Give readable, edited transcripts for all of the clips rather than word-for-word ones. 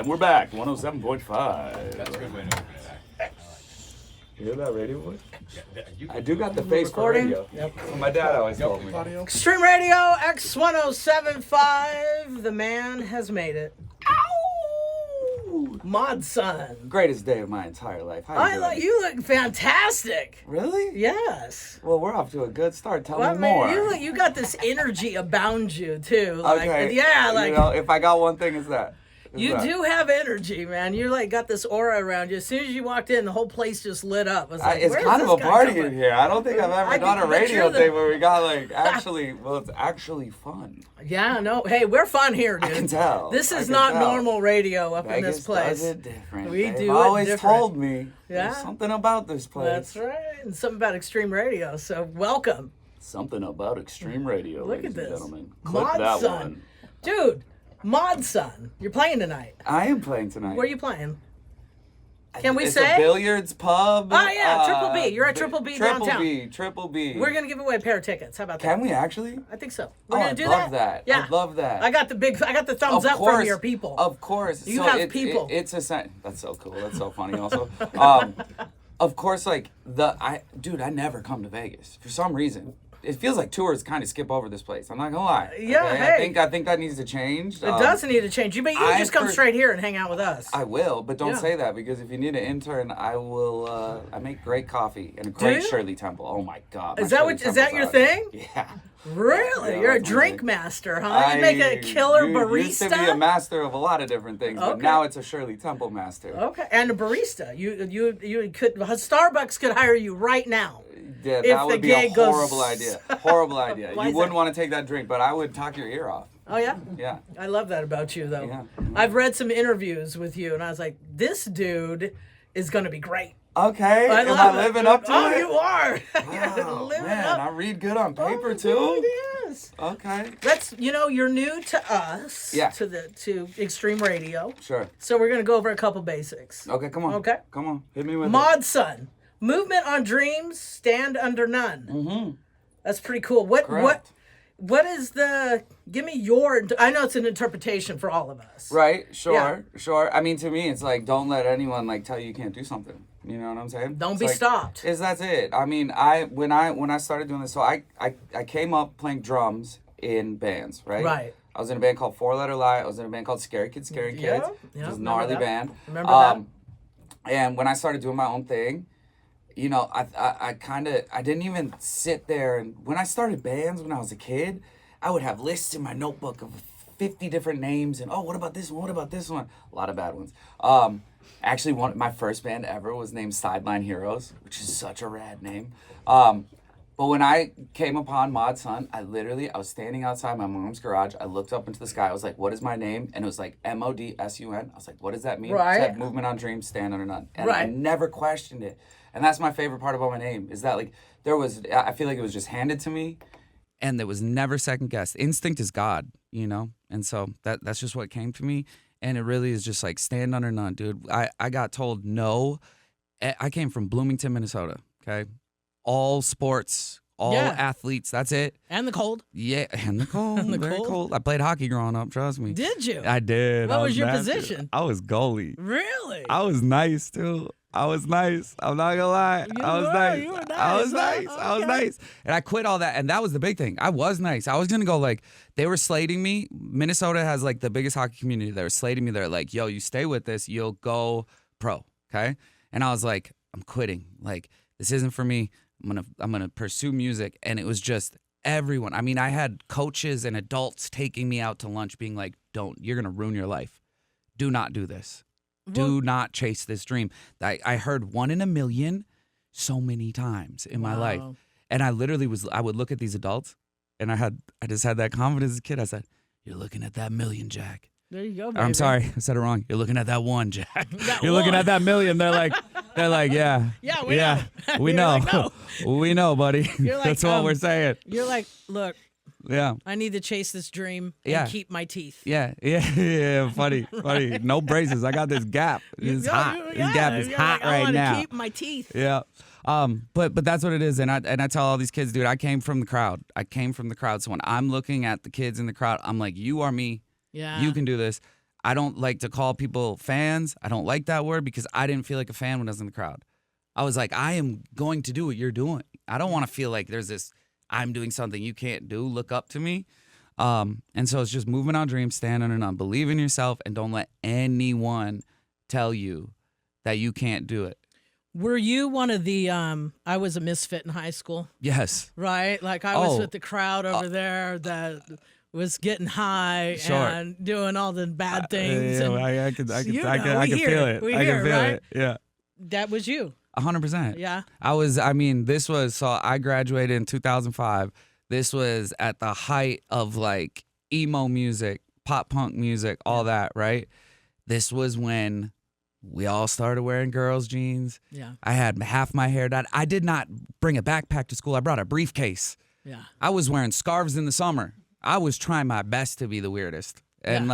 And we're back, 107.5. That's a good way to open it. You hear that radio voice? Yeah, I do got the face for Recording? radio. Yep. My dad always told me. Extreme Radio X107.5. The man has made it. Ow! Mod Son. Greatest day of my entire life. How you doing? You look fantastic. Really? Yes. Well, we're off to a good start. Tell Well, me more. You got this energy abound you too. Like, Okay. Yeah, like you know, if I got one thing, it's that. you do have energy, man. You're like got this aura around you. As soon as you walked in, the whole place just lit up. It's like, It's where's kind of this a guy party coming? in here. I don't think I've ever done a but radio you're the- thing where we got like actually. Well, it's actually fun. Yeah, no. Hey, we're fun here, dude. I can tell. This I is can not tell. normal radio up in Vegas this place. does it different. We They've do it always different. told me Yeah. there's something about this place. That's right. And something about Extreme Radio. So welcome. Something about Extreme Radio, Look ladies at and this. gentlemen. Clip Mod that Son. one. Dude, Mod Son. You're playing tonight. I am playing tonight. Where are you playing? Can we it's say? a billiards pub. Oh, yeah, Triple B. You're at Triple B downtown. Triple B. We're going to give away a pair of tickets. How about that? Can we actually? I think so. We're going I'd to do love that. Yeah. I'd love that. I got the thumbs Of up course, from your people. Of course. You have people. It's a sign. That's so cool. That's so funny also. Of course, like, I never come to Vegas. For some reason. It feels like tours kind of skip over this place. I'm not gonna lie. Yeah, okay? hey. I think that needs to change. It does need to change. You can just come straight here and hang out with us. I will, but don't Yeah. say that because if you need an intern, I will. I make great coffee and a great you? Shirley Temple. Oh my God! my Is that Shirley is that your Temple's thing? out. Yeah. Really? Yeah, You're a that's my drink thing. master, huh? You make a killer barista? Used to be a master of a lot of different things, but Okay. now it's a Shirley Temple master. Okay, and a barista. You could Starbucks could hire you right now. Yeah, If that the would be a gig goes- horrible idea. Horrible idea. Why You is wouldn't that? want to take that drink, but I would talk your ear off. Oh yeah, Yeah. I love that about you though. Yeah. I've read some interviews with you, and I was like, this dude is gonna be great. Okay. Am love I it. living up to Oh, it? you are. Wow, Living man, up. I read good on paper Oh, too. God, yes. Okay. That's you're new to us. Yeah. To Extreme Radio. Sure. So we're gonna go over a couple basics. Okay, come on. Okay. Come on. Hit me with it. Mod Son, movement on dreams, stand under none. Mm-hmm. That's pretty cool. Correct. What is the? Give me your. I know it's an interpretation for all of us. Right, sure, sure. I mean, to me, it's like, don't let anyone, like, tell you can't do something. You know what I'm saying? Don't It's be like, stopped. That's it. I mean, when I started doing this, so I came up playing drums in bands, right? Right. I was in a band called Four Letter Lie. I was in a band called Scary Kids, Scary Kids, Yeah, which was a remember gnarly that. band. Remember that? And when I started doing my own thing, you know, I didn't even sit there. And when I started bands when I was a kid, I would have lists in my notebook of 50 different names. And, oh, what about this one? What about this one? A lot of bad ones. Actually, my first band ever was named Sideline Heroes, which is such a rad name. But when I came upon Mod Son, I was standing outside my mom's garage. I looked up into the sky. I was like, what is my name? And it was like MODSUN. I was like, what does that mean? Right. It said Movement on Dreams, Stand Under None. And I Right. never questioned it. And that's my favorite part about my name is that, like, I feel like it was just handed to me. And there was never second guessed. Instinct is God, you know? And so that's just what came to me. And it really is just like, stand under none, dude. I got told no. I came from Bloomington, Minnesota, okay? All sports, all Yeah. athletes, that's it. And the cold. Yeah, and the cold, And the very cold? cold. I played hockey growing up, trust me. Did you? I did. What I was your nasty. position? I was goalie. Really? I was nice, too. I was nice. I'm not gonna lie. You I was were. nice. You were I was nice, nice. huh? I was Okay. nice. And I quit all that. And that was the big thing. I was nice. I was gonna go, like, they were slating me. Minnesota has, like, the biggest hockey community. They were slating me. They're like, yo, you stay with this, you'll go pro. Okay? And I was like, I'm quitting. Like, this isn't for me. I'm gonna pursue music. And it was just everyone. I mean, I had coaches and adults taking me out to lunch being like, you're gonna ruin your life. Do not do this. Do not chase this dream. I heard 1 in a million so many times in my life. And I literally I would look at these adults and I just had that confidence as a kid. I said, you're looking at that million, Jack. There you go, baby. I'm sorry, I said it wrong. You're looking at that one, Jack. That You're looking one. at that million. They're like, yeah. Yeah, we know. We You're know. like, no. We know, buddy. You're like, That's what we're saying. You're like, look, Yeah. I need to chase this dream Yeah. and keep my teeth. Yeah. Funny. No braces. I got this gap. It's hot. This gap is you're hot like, I right wanna now. keep my teeth. Yeah. But that's what it is. And I tell all these kids, dude, I came from the crowd. So when I'm looking at the kids in the crowd, I'm like, you are me. Yeah. You can do this. I don't like to call people fans. I don't like that word because I didn't feel like a fan when I was in the crowd. I was like, I am going to do what you're doing. I don't want to feel like there's this, I'm doing something you can't do, look up to me. And so it's just moving on dreams, stand on and believe in yourself, and don't let anyone tell you that you can't do it. Were you one of the, I was a misfit in high school, Yes. right? Like I was with the crowd over there that was getting high Sure. and doing all the bad things. Yeah, and I can you know, feel we it. hear I it, can feel right? it. Yeah. That was you. 100%. Yeah. So I graduated in 2005. This was at the height of like emo music, pop punk music, all that, right? This was when we all started wearing girls' jeans. Yeah. I had half my hair dyed. I did not bring a backpack to school. I brought a briefcase. Yeah. I was wearing scarves in the summer. I was trying my best to be the weirdest. And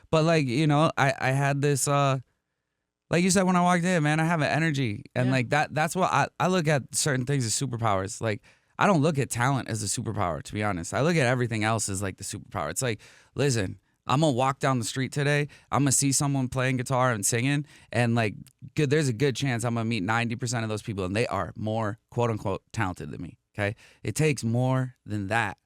but like, you know, I had this, like you said, when I walked in, man, I have an energy. And like that's what I look at certain things as superpowers. Like I don't look at talent as a superpower, to be honest. I look at everything else as like the superpower. It's like, listen, I'm going to walk down the street today. I'm going to see someone playing guitar and singing. And like, there's a good chance I'm going to meet 90% of those people. And they are more, quote unquote, talented than me. Okay. It takes more than that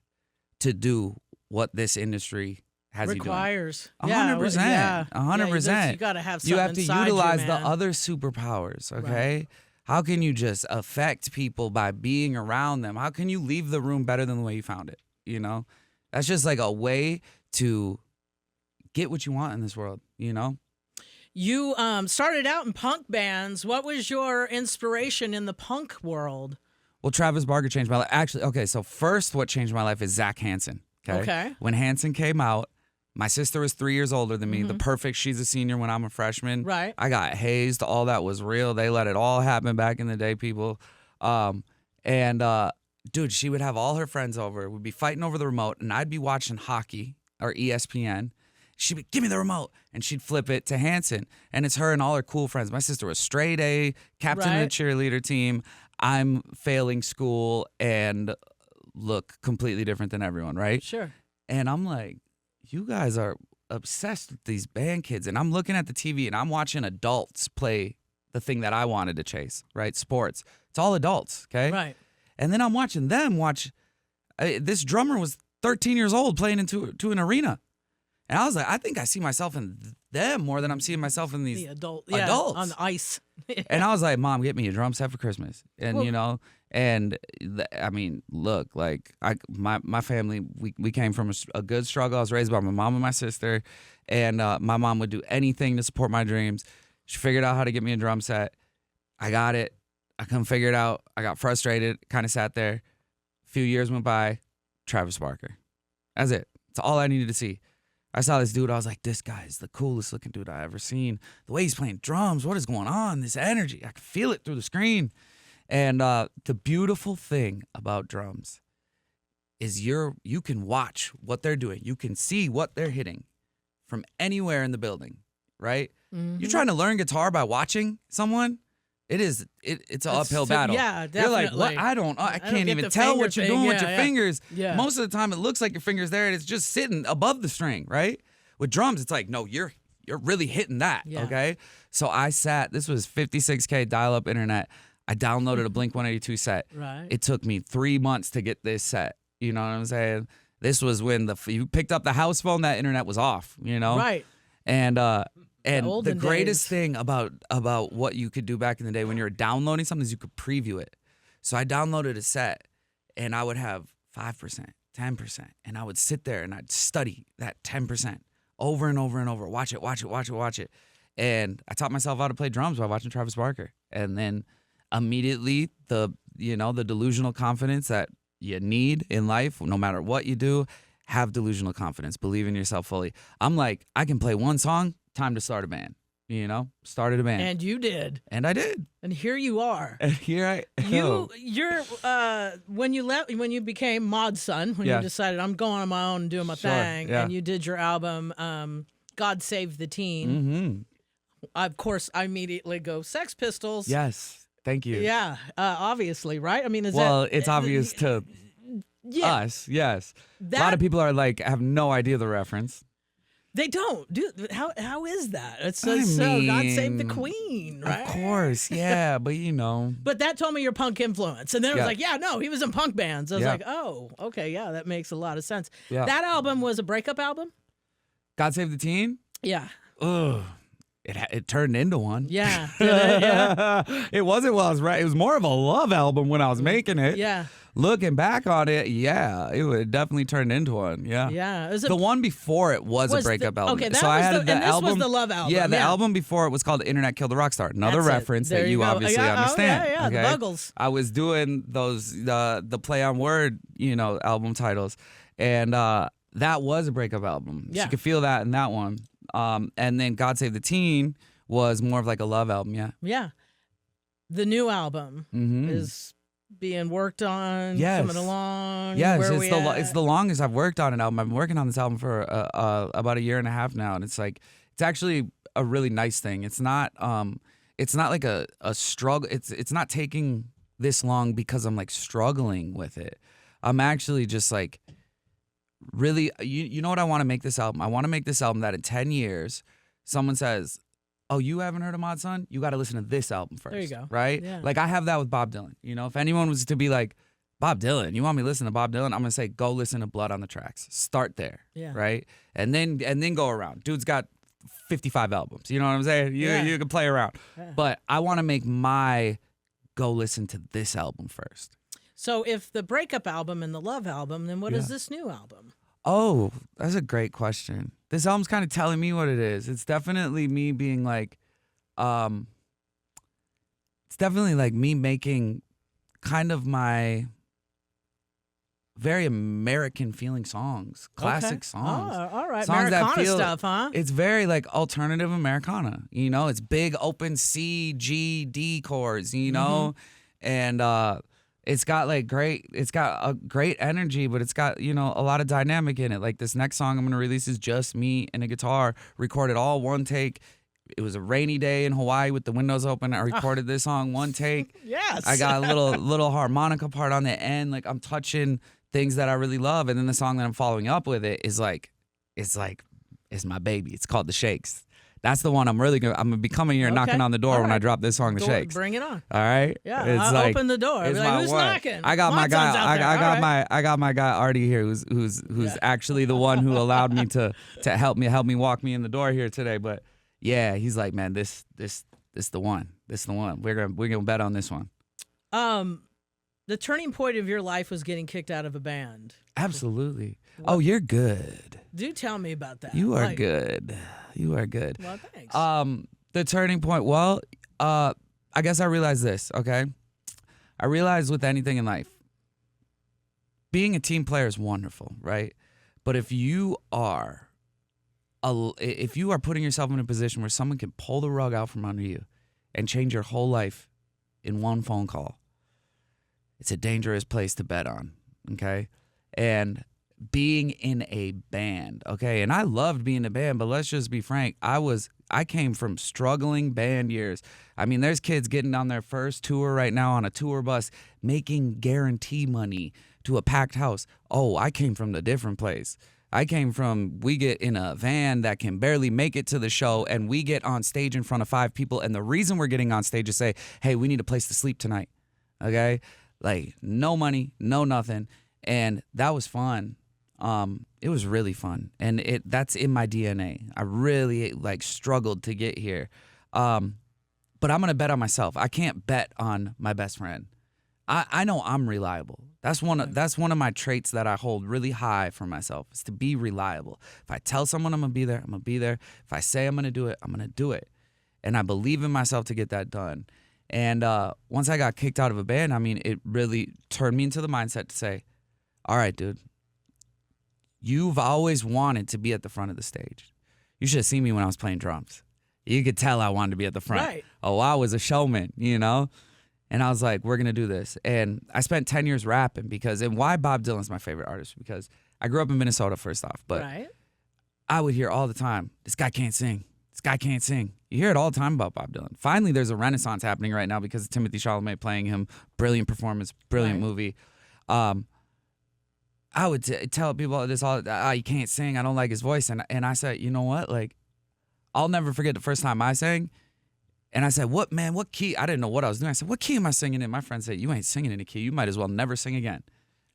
to do what this industry has requires. you doing. 100%. Yeah. 100%. You got to have something You have to inside utilize you, the man. other superpowers, okay? Right. How can you just affect people by being around them? How can you leave the room better than the way you found it? You know? That's just like a way to get what you want in this world, you know? You started out in punk bands. What was your inspiration in the punk world? Well, Travis Barker changed my life. Actually, okay, so first what changed my life is Zach Hansen. Okay. When Hansen came out, my sister was 3 years older than me. The perfect, she's a senior when I'm a freshman. Right. I got hazed. All that was real. They let it all happen back in the day, people. Dude, she would have all her friends over. We'd be fighting over the remote, and I'd be watching hockey or ESPN. She'd be, give me the remote. And she'd flip it to Hanson. And it's her and all her cool friends. My sister was straight A, captain of the cheerleader team. I'm failing school and look completely different than everyone, right? Sure. And I'm like, you guys are obsessed with these band kids. And I'm looking at the TV and I'm watching adults play the thing that I wanted to chase, right? Sports. It's all adults, okay? Right. And then I'm watching them watch. This drummer was 13 years old playing into an arena. And I was like, I think I see myself in them more than I'm seeing myself in these adults adults on the ice. And I was like, Mom, get me a drum set for Christmas. And, Well- you know, and I mean, look, like my family, we came from a good struggle. I was raised by my mom and my sister. And my mom would do anything to support my dreams. She figured out how to get me a drum set. I got it. I couldn't figure it out. I got frustrated, kind of sat there. A few years went by, Travis Barker. That's it. That's all I needed to see. I saw this dude. I was like, this guy is the coolest looking dude I ever seen. The way he's playing drums, what is going on? This energy. I can feel it through the screen. And the beautiful thing about drums is you can watch what they're doing. You can see what they're hitting from anywhere in the building, right? Mm-hmm. You're trying to learn guitar by watching someone. It's an uphill battle. Yeah, You're like, definitely. what? I can't get even the tell what finger you're doing thing. with your Yeah. fingers. Yeah. Most of the time, it looks like your finger's there and it's just sitting above the string, right? With drums, it's like, no, you're really hitting that, Yeah. okay? So I sat, this was 56K dial-up internet. I downloaded a Blink-182 set. Right. It took me 3 months to get this set. You know what I'm saying? This was when you picked up the house phone, that internet was off, you know? Right. And the olden greatest days. thing about what you could do back in the day when you were downloading something is you could preview it. So I downloaded a set and I would have 5%, 10%, and I would sit there and I'd study that 10% over and over and over. Watch it. And I taught myself how to play drums by watching Travis Barker. And then immediately the delusional confidence that you need in life, no matter what you do, have delusional confidence. Believe in yourself fully. I'm like, I can play one song, time to start a band. You know, started a band. And you did. And I did. And here you are. And here I am. You're when you became Mod's son, when Yeah. you decided I'm going on my own and doing my Sure, thing, yeah. and you did your album God Save the Teen. Mm-hmm. Of course, I immediately go Sex Pistols. Yes. Thank you. Yeah, obviously, right? I mean, It's obvious to yeah, us, yes. A That- lot of people are like, have no idea the reference. They don't. Dude, how is that? It I says so. God save the mean, queen, right? Of course, yeah, but But that told me your punk influence. And then it was Yeah. like, yeah, no, he was in punk bands. I was Yeah. like, oh, okay, yeah, that makes a lot of sense. Yeah. That album was a breakup album? God Save the Teen. Yeah. Ugh. It turned into one. Yeah. Did it? Yeah. It wasn't while I was right. It was more of a love album when I was making it. Yeah. Looking back on it, yeah, it would definitely turned into one. Yeah. Yeah. Is it, The one before it was a breakup album. okay, that so was I had the, and this was the love album. Yeah, the album before it was called Internet Killed the Rockstar. Another That's it. reference There that you go. obviously Yeah, understand. Oh, yeah, okay? the Buggles. I was doing those the play on word, album titles, and that was a breakup album. So Yeah. you could feel that in that one. And then God Save the Teen was more of like a love album. Yeah. Yeah. The new album is being worked on, Yes. coming along. Yes, Where it's the longest I've worked on an album. I've been working on this album for about a year and a half now, and it's actually a really nice thing. It's not like a struggle. It's not taking this long because I'm like struggling with it. I'm actually just like really. You know what I want to make this album? I want to make this album that in 10 years, someone says, "Oh, you haven't heard of Mod Sun? You got to listen to this album first." There you go. Right? Yeah. Like I have that with Bob Dylan. If anyone was to be like, Bob Dylan, you want me to listen to Bob Dylan? I'm gonna say go listen to Blood on the Tracks. Start there. Yeah. Right? And then go around. Dude's got 55 albums. You know what I'm saying? You can play around. Yeah. But I want to make my go listen to this album first. So if the breakup album and the love album, then what is this new album? Oh, that's a great question. This album's kind of telling me what it is. It's definitely me being like, it's definitely like me making kind of my very American feeling songs, classic songs. Oh, all right. Songs that Americana feel- stuff, huh? It's very like alternative Americana, it's big open C, G, D chords, and it's got a great energy, but it's got, a lot of dynamic in it. Like this next song I'm going to release is just me and a guitar, recorded all one take. It was a rainy day in Hawaii with the windows open. I recorded this song one take. Yes. I got a little harmonica part on the end. Like I'm touching things that I really love. And then the song that I'm following up with it's my baby. It's called The Shakes. That's the one I'm gonna be coming here knocking on the door when I drop this song, The Shakes. Bring it on. All right. Yeah, It's I'll like, open the door. I'll be it's like, my who's one. knocking? I got my Mod guy. Sun's out I there. All right. got my guy Artie here, who's actually the one who allowed me to help me walk me in the door here today. But yeah, he's like, man, this the one. This the one. We're gonna bet on this one. The turning point of your life was getting kicked out of a band. Absolutely. Oh, you're good. Do tell me about that. You are Like, good. You are good. Well, thanks. The turning point. Well, I guess I realized this. Okay, I realized with anything in life, being a team player is wonderful, right? But if you are putting yourself in a position where someone can pull the rug out from under you and change your whole life in one phone call, it's a dangerous place to bet on. Okay, and being in a band, okay, and I loved being in a band, but let's just be frank, I came from struggling band years. I mean, there's kids getting on their first tour right now on a tour bus, making guarantee money to a packed house. Oh, I came from a different place. I came from, we get in a van that can barely make it to the show, and we get on stage in front of 5 people, and the reason we're getting on stage is say, hey, we need a place to sleep tonight, okay? Like, no money, no nothing, and that was fun. It was really fun, and that's in my DNA. I really struggled to get here, but I'm gonna bet on myself. I can't bet on my best friend. I know I'm reliable. That's one of my traits that I hold really high for myself, is to be reliable. If I tell someone I'm gonna be there, I'm gonna be there. If I say I'm gonna do it, I'm gonna do it, and I believe in myself to get that done. And once I got kicked out of a band, I mean, it really turned me into the mindset to say, all right, dude, you've always wanted to be at the front of the stage. You should have seen me when I was playing drums. You could tell I wanted to be at the front. Right. Oh, I was a showman, And I was like, we're going to do this. And I spent 10 years rapping and why Bob Dylan's my favorite artist? Because I grew up in Minnesota, first off. But right. I would hear all the time, this guy can't sing. This guy can't sing. You hear it all the time about Bob Dylan. Finally, there's a renaissance happening right now because of Timothée Chalamet playing him. Brilliant performance, brilliant movie. I would tell people this all, you can't sing. I don't like his voice. And I said, you know what? Like, I'll never forget the first time I sang. And I said, what key? I didn't know what I was doing. I said, what key am I singing in? My friend said, you ain't singing in a key. You might as well never sing again.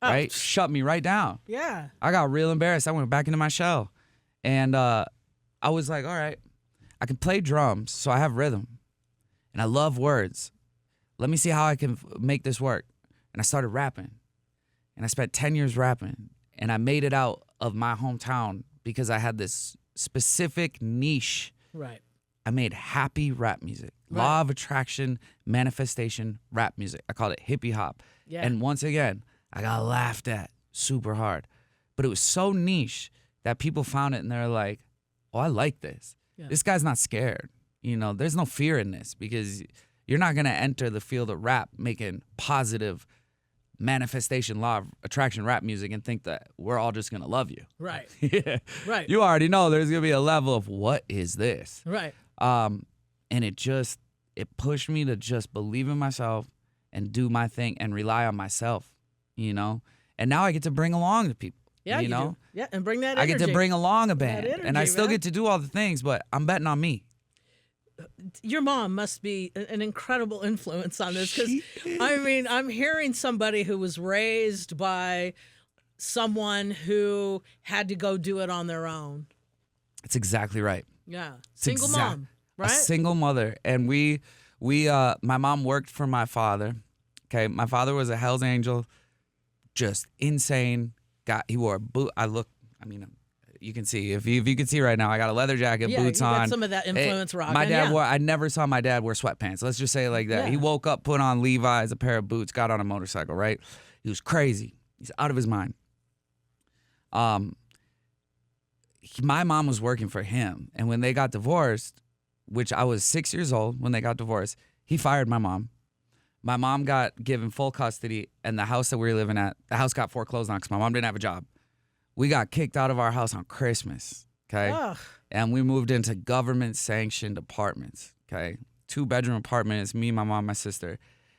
Right? Shut me right down. Yeah. I got real embarrassed. I went back into my shell. And I was like, all right, I can play drums, so I have rhythm. And I love words. Let me see how I can make this work. And I started rapping. And I spent 10 years rapping. And I made it out of my hometown because I had this specific niche. Right. I made happy rap music. Right. Law of attraction, manifestation, rap music. I called it hippie hop. Yeah. And once again, I got laughed at super hard. But it was so niche that people found it and they're like, oh, I like this. Yeah. This guy's not scared. You know, there's no fear in this because you're not going to enter the field of rap making positive manifestation, law of attraction rap music and think that we're all just going to love you. Right. Yeah. Right. You already know there's going to be a level of what is this? Right. And it pushed me to just believe in myself and do my thing and rely on myself, you know? And now I get to bring along the people. Yeah, you know? do. Yeah, and bring that I energy. get to bring along a band. energy, And I still man. get to do all the things, but I'm betting on me. Your mom must be an incredible influence on this because, I mean, I'm hearing somebody who was raised by someone who had to go do it on their own. It's exactly right. Yeah. It's Single mom, A right? single mother. And my mom worked for my father. Okay. My father was a Hell's Angel, just insane. He wore a boot. You can see if you can see right now. I got a leather jacket, Yeah, boots you got on. some of that influence rocking, My dad yeah. wore. I never saw my dad wear sweatpants. Let's just say it like that. Yeah. He woke up, put on Levi's, a pair of boots, got on a motorcycle. Right? He was crazy. He's out of his mind. My mom was working for him, and when they got divorced, which I was 6 years old when they got divorced, he fired my mom. My mom got given full custody, and the house that we were living at, the house got foreclosed on because my mom didn't have a job. We got kicked out of our house on Christmas, okay? Ugh. And we moved into government-sanctioned apartments, okay? 2-bedroom apartments, me, my mom, my sister.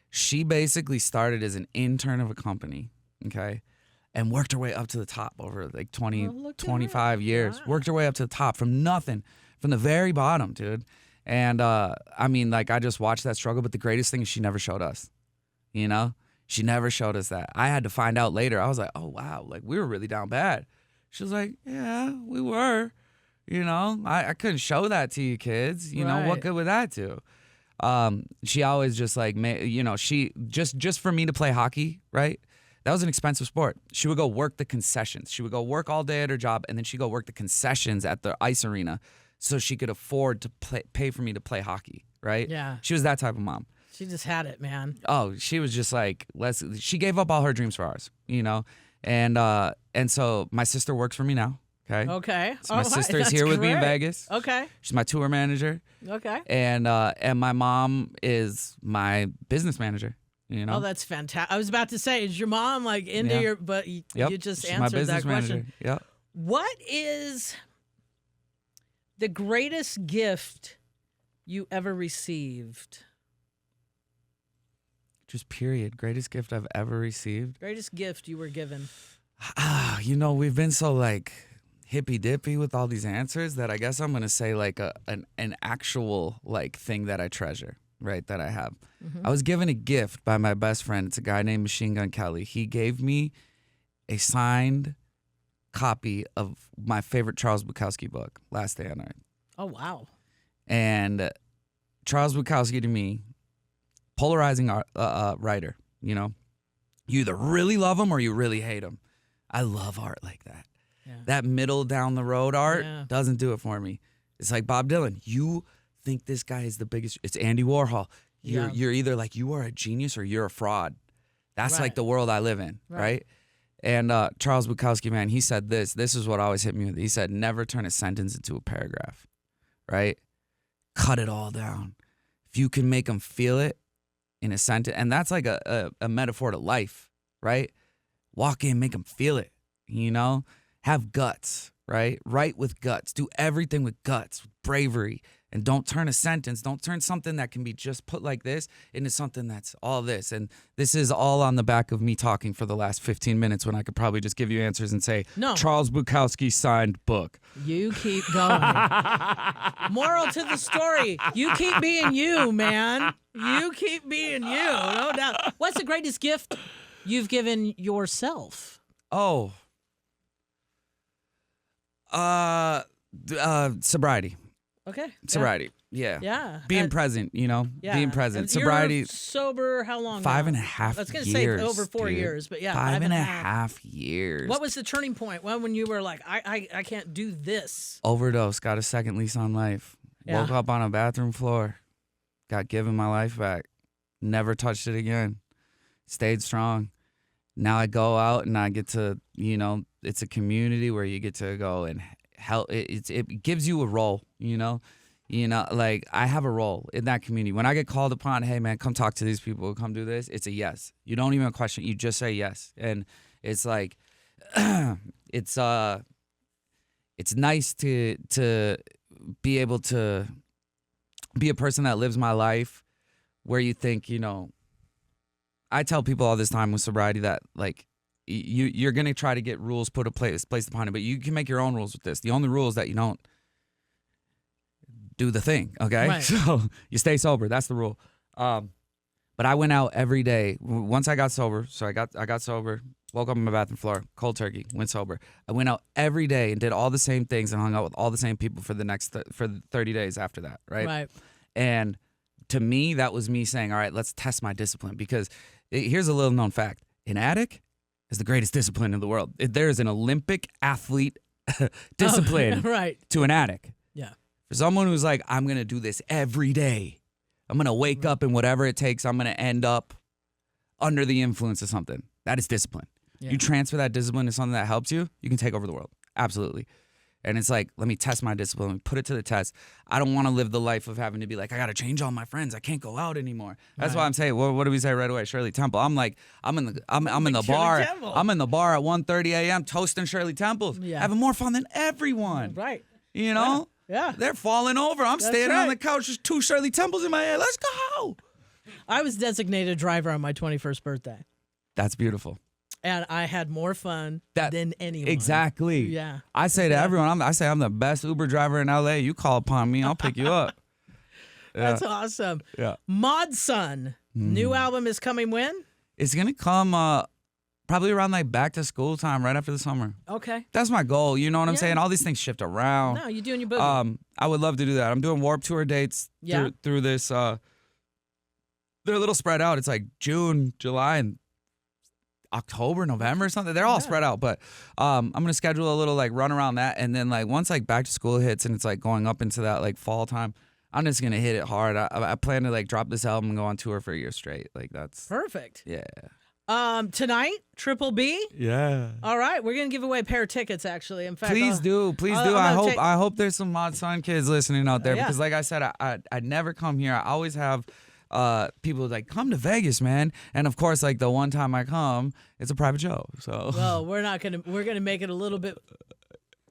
She basically started as an intern of a company, okay? And worked her way up to the top over like 20, Oh, look at 25 her. years. Wow. Worked her way up to the top from nothing, from the very bottom, dude. And I just watched that struggle, but the greatest thing is she never showed us, you know? She never showed us that. I had to find out later. I was like, oh, wow, like we were really down bad. She was like, yeah, we were. You know, I couldn't show that to you kids. You know, what Right. good would that do? She always just like, she just for me to play hockey, right? That was an expensive sport. She would go work the concessions. She would go work all day at her job, and then she'd go work the concessions at the ice arena so she could afford to pay for me to play hockey, right? Yeah. She was that type of mom. She just had it, man. Oh, she was just like, she gave up all her dreams for ours, you know? And so my sister works for me now, okay? Okay. So my All right, sister's that's here with me in great. Vegas. Okay. She's my tour manager. Okay. And my mom is my business manager, you know? Oh, that's fantastic. I was about to say, is your mom like into Yeah. your, but you Yep. just She's my answered business that question. manager. Yep. What is the greatest gift you ever received? Just period. Greatest gift I've ever received. Greatest gift you were given? You know, we've been so like hippy dippy with all these answers that I guess I'm gonna say like an actual like thing that I treasure, right? That I have. I was given a gift by my best friend. It's a guy named Machine Gun Kelly. He gave me a signed copy of my favorite Charles Bukowski book, Last Day on Earth. Oh, wow. And Charles Bukowski to me, polarizing writer, you know? You either really love him or you really hate him. I love art like that. Yeah. That middle down the road art Yeah. doesn't do it for me. It's like Bob Dylan. You think this guy is the biggest. It's Andy Warhol. You're either like you are a genius or you're a fraud. That's Right. like the world I live in, right? And Charles Bukowski, man, he said this. This is what always hit me with. He said, never turn a sentence into a paragraph, right? Cut it all down. If you can make them feel it in a sentence, and that's like a metaphor to life, right? Walk in, make them feel it, you know? Have guts, right? Write with guts. Do everything with guts, with bravery, And don't turn a sentence, don't turn something that can be just put like this into something that's all this. And this is all on the back of me talking for the last 15 minutes when I could probably just give you answers and say, No. Charles Bukowski signed book. You keep going. Moral to the story, you keep being you, man. You keep being you, no doubt. What's the greatest gift you've given yourself? Oh. Sobriety. Okay. Sobriety. Yeah. Yeah. Being present, you know? Yeah. Being present. And Sobriety. You're sober how long? 5.5 now? years. I was going to say over 4 dude. years, but yeah. 5.5 years. What was the turning point when you were like, I can't do this? Overdose. Got a second lease on life. Yeah. Woke up on a bathroom floor. Got given my life back. Never touched it again. Stayed strong. Now I go out and I get to, you know, it's a community where you get to go and help. It gives you a role, you know? Like I have a role in that community. When I get called upon, hey man, come talk to these people, come do this, it's a yes. You don't even question, you just say yes. And it's like, it's nice to be able to be a person that lives my life where you think, you know, I tell people all this time with sobriety that like you're gonna try to get rules placed upon it, but you can make your own rules with this. The only rule is that you don't do the thing, okay? Right. So you stay sober. That's the rule. But I went out every day once I got sober. So I got sober, woke up on my bathroom floor, cold turkey, went sober. I went out every day and did all the same things and hung out with all the same people for the next for 30 days after that, right? Right. And to me, that was me saying, all right, let's test my discipline because here's a little known fact. An addict is the greatest discipline in the world. There is an Olympic athlete discipline right. to an addict. Yeah. For someone who's like, I'm going to do this every day. I'm going to wake up and whatever it takes, I'm going to end up under the influence of something. That is discipline. Yeah. You transfer that discipline to something that helps you, you can take over the world. Absolutely. And it's like, let me test my discipline. Let me put it to the test. I don't want to live the life of having to be like, I got to change all my friends. I can't go out anymore. That's why I'm saying, what do we say right away? Shirley Temple. I'm like, I'm in the bar. Temple. I'm in the bar at 1:30 a.m. toasting Shirley Temples, having more fun than everyone. Right. You know? Yeah. They're falling over. I'm standing on the couch, just 2 Shirley Temples in my head. Let's go. I was designated driver on my 21st birthday, That's beautiful. and I had more fun than anyone. Exactly. Yeah. I say to everyone, I say I'm the best Uber driver in LA. You call upon me, I'll pick you up. Yeah. That's awesome. Yeah. Mod Son, new album is coming when? It's gonna come probably around like back to school time, right after the summer. Okay. That's my goal. You know what I'm Yeah. saying? All these things shift around. No, you're doing your boogie. I would love to do that. I'm doing Warped Tour dates through this. They're a little spread out. It's like June, July, and October, November or something. They're all spread out, but I'm gonna schedule a little like run around that, and then like once like back to school hits and it's like going up into that like fall time, I'm just gonna hit it hard. I plan to like drop this album and go on tour for a year straight. Like that's Perfect. yeah. Tonight, Triple B. Yeah. All right, we're gonna give away a pair of tickets. Actually, in fact, Please do. I hope there's some Mod Son kids listening out there because, like I said, I never come here. I always have people like come to Vegas, man. And of course, like the one time I come, it's a private show. So well, we're gonna make it a little bit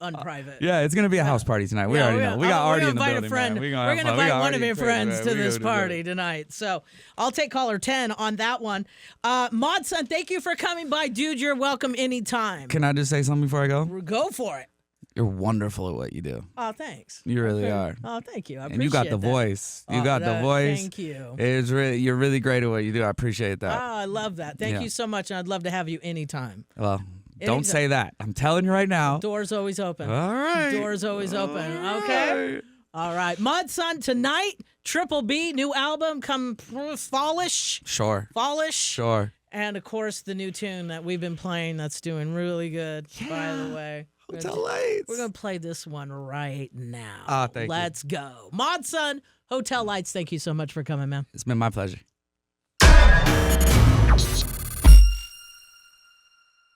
unprivate. yeah, it's gonna be a house party tonight. We already know. We got Artie in the building, friend. man. We're gonna invite one of your friends to this party tonight. So I'll take caller 10 on that one. Mod Son, thank you for coming by, dude. You're welcome anytime. Can I just say something before I go? Go for it. You're wonderful at what you do. Oh, thanks. You really are. Oh, thank you. I appreciate And you got the that. voice. You got the voice. Thank you. You're really great at what you do. I appreciate that. Oh, I love that. Thank you so much, and I'd love to have you anytime. Well, don't say that. I'm telling you right now. Door's always open. All right. Door's always open. Okay. All right. Mod Son, tonight, Triple B, new album, come fallish. Sure. Fallish. Sure. And, of course, the new tune that we've been playing that's doing really good, by the way. Hotel Lights. We're going to play this one right now. Thank you. Let's go. Mod Son, Hotel Lights, thank you so much for coming, man. It's been my pleasure.